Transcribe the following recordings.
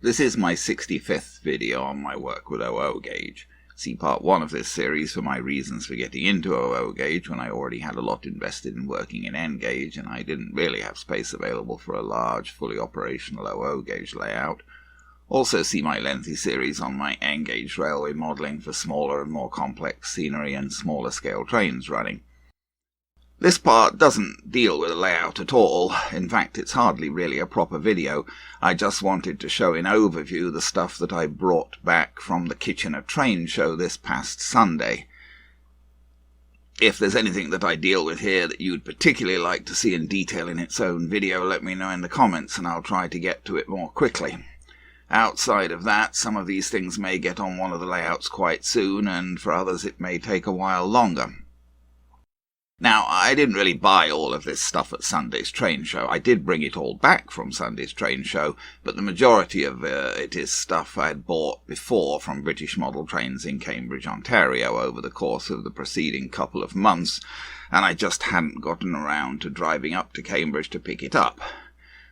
This is my 65th video on my work with OO gauge. See part 1 of this series for my reasons for getting into OO gauge when I already had a lot invested in working in N gauge and I didn't really have space available for a large, fully operational OO gauge layout. Also see my lengthy series on my N gauge railway modelling for smaller and more complex scenery and smaller scale trains running. This part doesn't deal with a layout at all. In fact, it's hardly really a proper video. I just wanted to show in overview the stuff that I brought back from the Kitchener train show this past Sunday. If there's anything that I deal with here that you'd particularly like to see in detail in its own video, let me know in the comments and I'll try to get to it more quickly. Outside of that, some of these things may get on one of the layouts quite soon, and for others it may take a while longer. Now, I didn't really buy all of this stuff at Sunday's train show. I did bring it all back from Sunday's train show, but the majority of it is stuff I had bought before from British model trains in Cambridge, Ontario over the course of the preceding couple of months, and I just hadn't gotten around to driving up to Cambridge to pick it up.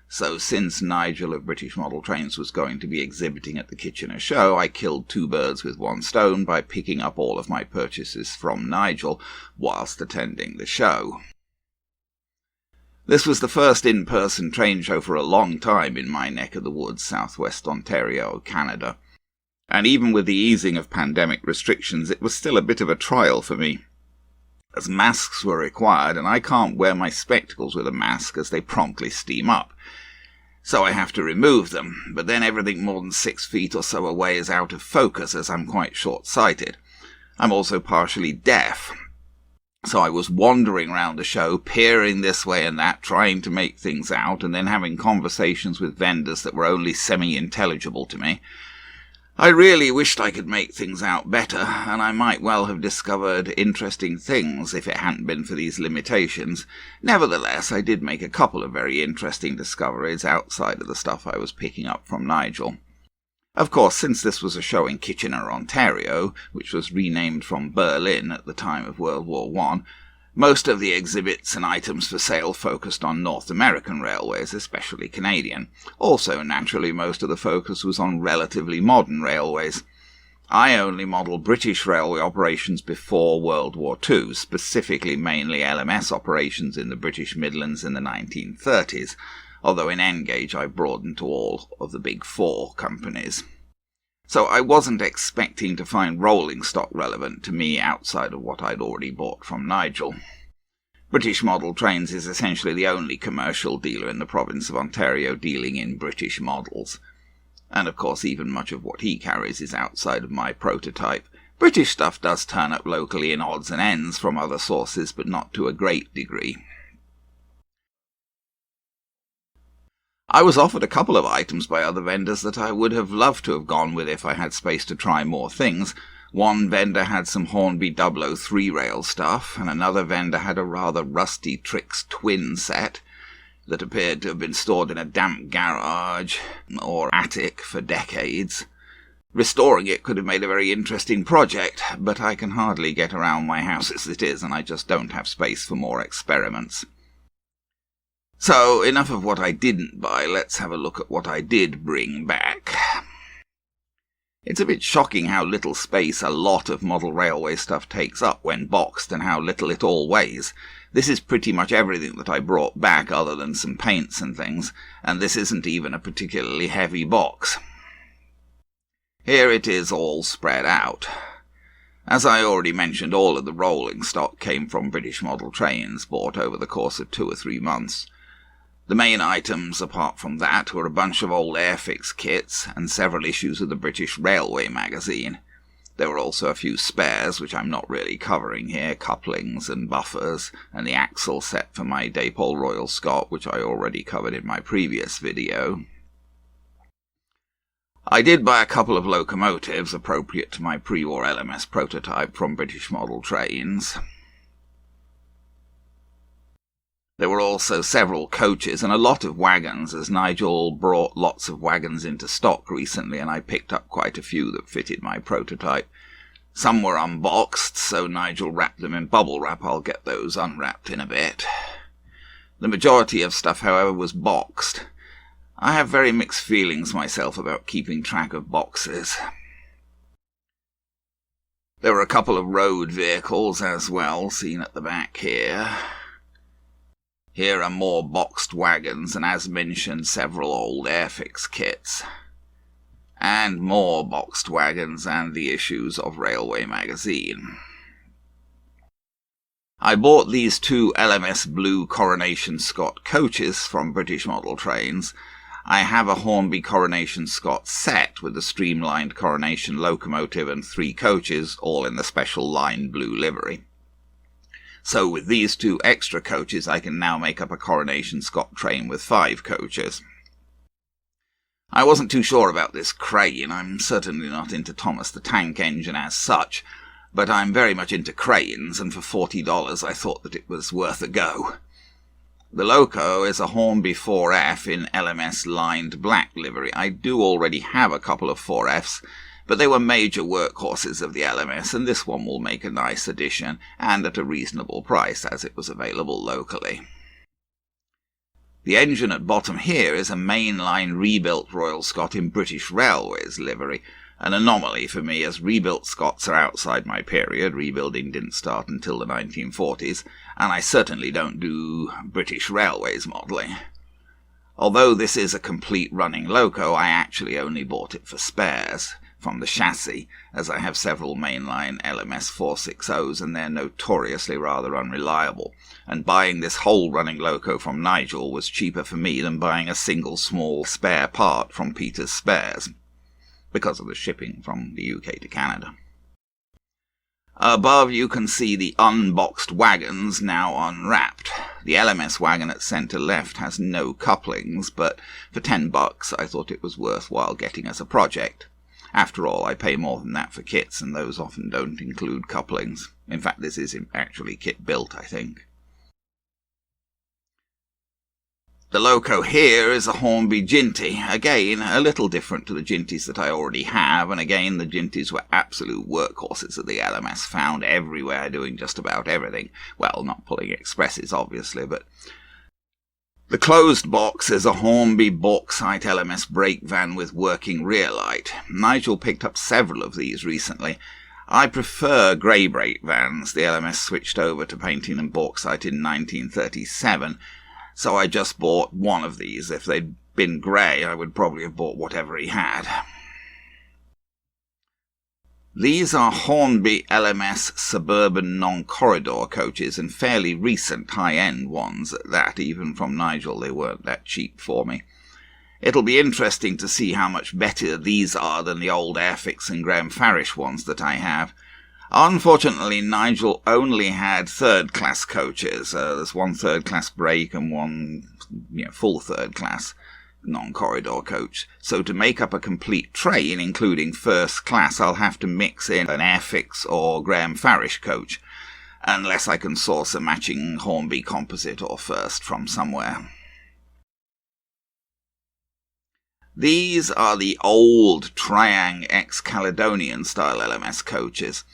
So since Nigel of British Model Trains was going to be exhibiting at the Kitchener show, I killed 2 birds with 1 stone by picking up all of my purchases from Nigel whilst attending the show. This was the first in-person train show for a long time in my neck of the woods, southwest Ontario, Canada. And even with the easing of pandemic restrictions, it was still a bit of a trial for me, as masks were required and I can't wear my spectacles with a mask as they promptly steam up. So I have to remove them, but then everything more than 6 feet or so away is out of focus as I'm quite short-sighted. I'm also partially deaf, so I was wandering round the show, peering this way and that, trying to make things out, and then having conversations with vendors that were only semi-intelligible to me. I really wished I could make things out better, and I might well have discovered interesting things if it hadn't been for these limitations. Nevertheless, I did make a couple of very interesting discoveries outside of the stuff I was picking up from Nigel. Of course, since this was a show in Kitchener, Ontario, which was renamed from Berlin at the time of World War I, most of the exhibits and items for sale focused on North American railways, especially Canadian. Also, naturally, most of the focus was on relatively modern railways. I only modelled British railway operations before World War II, specifically mainly LMS operations in the British Midlands in the 1930s, although in N gauge I broadened to all of the big 4 companies. So I wasn't expecting to find rolling stock relevant to me outside of what I'd already bought from Nigel. British Model Trains is essentially the only commercial dealer in the province of Ontario dealing in British models. And of course even much of what he carries is outside of my prototype. British stuff does turn up locally in odds and ends from other sources, but not to a great degree. I was offered a couple of items by other vendors that I would have loved to have gone with if I had space to try more things. One vendor had some Hornby 003 rail stuff, and another vendor had a rather rusty Trix twin set that appeared to have been stored in a damp garage or attic for decades. Restoring it could have made a very interesting project, but I can hardly get around my house as it is, and I just don't have space for more experiments. So, enough of what I didn't buy, let's have a look at what I did bring back. It's a bit shocking how little space a lot of model railway stuff takes up when boxed and how little it all weighs. This is pretty much everything that I brought back other than some paints and things, and this isn't even a particularly heavy box. Here it is all spread out. As I already mentioned, all of the rolling stock came from British Model Trains bought over the course of 2 or 3 months. The main items, apart from that, were a bunch of old Airfix Kits and several issues of the British Railway magazine. There were also a few spares, which I'm not really covering here, couplings and buffers, and the axle set for my Dapol Royal Scot, which I already covered in my previous video. I did buy a couple of locomotives appropriate to my pre-war LMS prototype from British Model Trains. There were also several coaches and a lot of wagons, as Nigel brought lots of wagons into stock recently, and I picked up quite a few that fitted my prototype. Some were unboxed, so Nigel wrapped them in bubble wrap. I'll get those unwrapped in a bit. The majority of stuff, however, was boxed. I have very mixed feelings myself about keeping track of boxes. There were a couple of road vehicles as well, seen at the back here. Here are more boxed wagons, and as mentioned, several old Airfix kits. And more boxed wagons and the issues of Railway magazine. I bought these two Lms Blue Coronation Scot coaches from British Model Trains. I have a Hornby Coronation Scot set with the streamlined Coronation locomotive and 3 coaches, all in the special lined blue livery. So with these 2 extra coaches I can now make up a Coronation Scot train with 5 coaches. I wasn't too sure about this crane. I'm certainly not into Thomas the Tank Engine as such, but I'm very much into cranes, and for $40 I thought that it was worth a go. The loco is a Hornby 4F in LMS lined black livery. I do already have a couple of 4Fs, but they were major workhorses of the LMS, and this one will make a nice addition, and at a reasonable price, as it was available locally. The engine at bottom here is a mainline rebuilt Royal Scot in British Railways livery, an anomaly for me, as rebuilt Scots are outside my period. Rebuilding didn't start until the 1940s, and I certainly don't do British Railways modelling. Although this is a complete running loco, I actually only bought it for spares from the chassis, as I have several mainline LMS 460s and they're notoriously rather unreliable, and buying this whole running loco from Nigel was cheaper for me than buying a single small spare part from Peter's Spares, because of the shipping from the UK to Canada. Above you can see the unboxed wagons now unwrapped. The LMS wagon at centre left has no couplings, but for $10 I thought it was worthwhile getting as a project. After all, I pay more than that for kits, and those often don't include couplings. In fact, this is actually kit built, I think. The loco here is a Hornby Ginty, again a little different to the Ginties that I already have, and again the Ginties were absolute workhorses of the LMS, found everywhere doing just about everything. Well, not pulling expresses obviously, but... The closed box is a Hornby Bauxite LMS brake van with working rear light. Nigel picked up several of these recently. I prefer grey brake vans. The LMS switched over to painting them Bauxite in 1937, so I just bought one of these. If they'd been grey, I would probably have bought whatever he had. These are Hornby LMS Suburban non-corridor coaches, and fairly recent high-end ones at that. Even from Nigel they weren't that cheap for me. It'll be interesting to see how much better these are than the old Airfix and Graham Farish ones that I have. Unfortunately, Nigel only had third-class coaches. There's one third-class brake and one full third-class non-corridor coach. So to make up a complete train, including first class, I'll have to mix in an Airfix or Graham Farish coach, unless I can source a matching Hornby composite or first from somewhere. These are the old Triang ex-Caledonian style LMS coaches.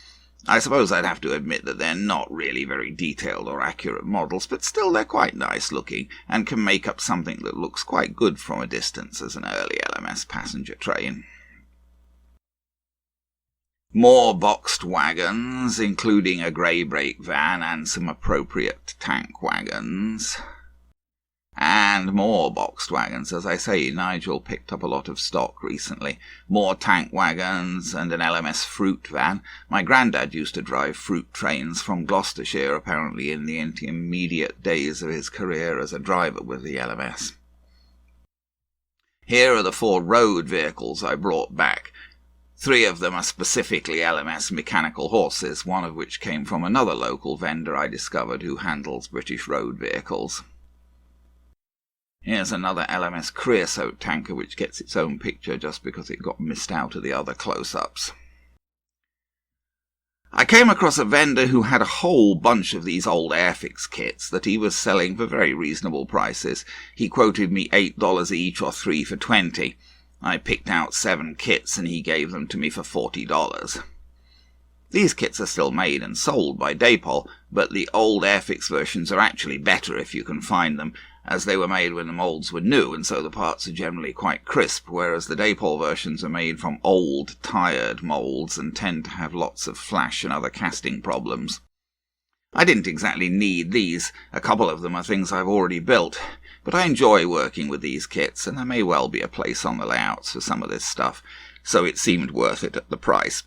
I suppose I'd have to admit that they're not really very detailed or accurate models, but still they're quite nice looking and can make up something that looks quite good from a distance as an early LMS passenger train. More boxed wagons, including a grey brake van and some appropriate tank wagons. And more boxed wagons. As I say, Nigel picked up a lot of stock recently. More tank wagons and an LMS fruit van. My granddad used to drive fruit trains from Gloucestershire, apparently in the intermediate days of his career as a driver with the LMS. Here are the 4 road vehicles I brought back. 3 of them are specifically LMS mechanical horses, one of which came from another local vendor I discovered who handles British road vehicles. Here's another LMS creosote tanker which gets its own picture just because it got missed out of the other close-ups. I came across a vendor who had a whole bunch of these old Airfix kits that he was selling for very reasonable prices. He quoted me $8 each or 3 for $20. I picked out 7 kits and he gave them to me for $40. These kits are still made and sold by Dapol, but the old Airfix versions are actually better if you can find them, as they were made when the moulds were new, and so the parts are generally quite crisp, whereas the Dapol versions are made from old, tired moulds and tend to have lots of flash and other casting problems. I didn't exactly need these. A couple of them are things I've already built, but I enjoy working with these kits, and there may well be a place on the layouts for some of this stuff, so it seemed worth it at the price.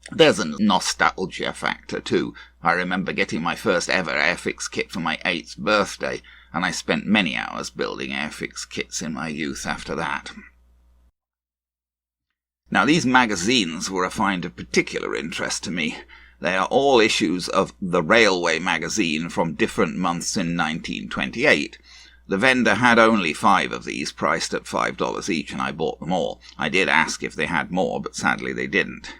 There's a nostalgia factor too. I remember getting my first ever Airfix kit for my 8th birthday, and I spent many hours building Airfix kits in my youth after that. Now, these magazines were a find of particular interest to me. They are all issues of The Railway magazine from different months in 1928. The vendor had only 5 of these, priced at $5 each, and I bought them all. I did ask if they had more, but sadly they didn't.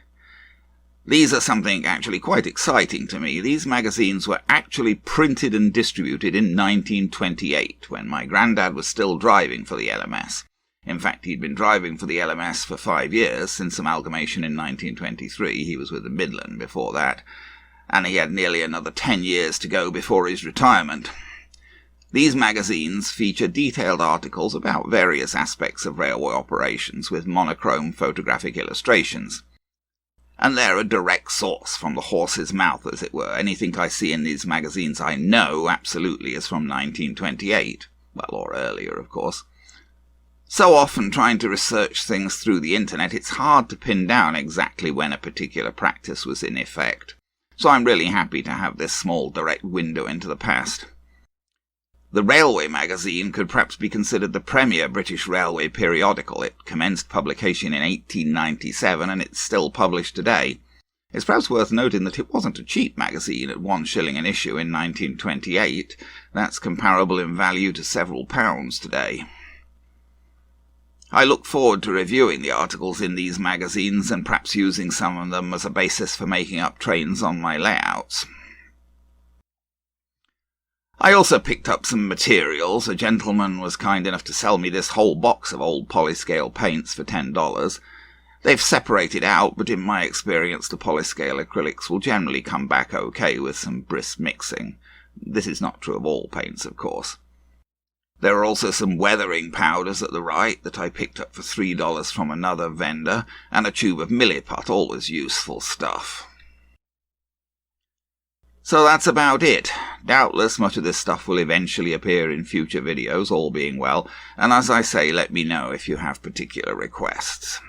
These are something actually quite exciting to me. These magazines were actually printed and distributed in 1928, when my granddad was still driving for the LMS. In fact, he'd been driving for the LMS for 5 years, since amalgamation in 1923. He was with the Midland before that, and he had nearly another 10 years to go before his retirement. These magazines feature detailed articles about various aspects of railway operations with monochrome photographic illustrations. And they're a direct source from the horse's mouth, as it were. Anything I see in these magazines I know absolutely is from 1928. Well, or earlier, of course. So often trying to research things through the internet, it's hard to pin down exactly when a particular practice was in effect. So I'm really happy to have this small direct window into the past. The Railway magazine could perhaps be considered the premier British railway periodical. It commenced publication in 1897 and it's still published today. It's perhaps worth noting that it wasn't a cheap magazine at £1 an issue in 1928. That's comparable in value to several pounds today. I look forward to reviewing the articles in these magazines and perhaps using some of them as a basis for making up trains on my layouts. I also picked up some materials. A gentleman was kind enough to sell me this whole box of old polyscale paints for $10. They've separated out, but in my experience the polyscale acrylics will generally come back okay with some brisk mixing. This is not true of all paints, of course. There are also some weathering powders at the right that I picked up for $3 from another vendor, and a tube of milliput, always useful stuff. So that's about it. Doubtless much of this stuff will eventually appear in future videos, all being well, and as I say, let me know if you have particular requests.